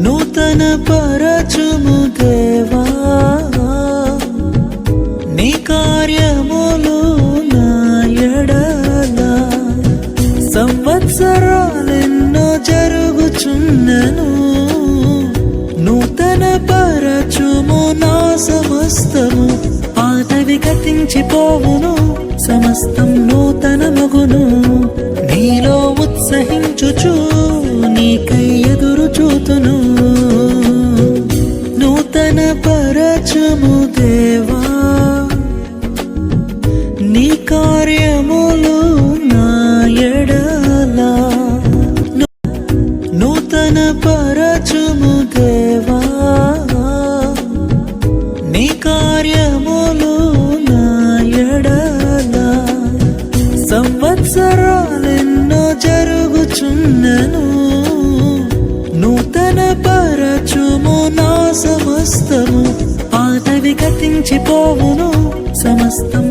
నూతన పరచుము దేవా నీ కార్యములు నా ఎడల. సంవత్సరాలెన్నో జరుగుచున్నను, నూతన పరచుము నా సమస్తము. పాతవి గతించిపోవును, సమస్తం నూతనమగును. నీలో ఉత్సహించుచు నీకై ఎదురు చూతును. నూతన పరచుము దేవా నీ కార్యములు నా ఎడల. నూతన పరచుము దేవా నీ కార్యములు నా ఎడల. సంవత్సరాలెన్నో జరుగుచున్నను, నూతన పరచుము నా సమస్తము. పాతవి గతించిపోవును, సమస్తం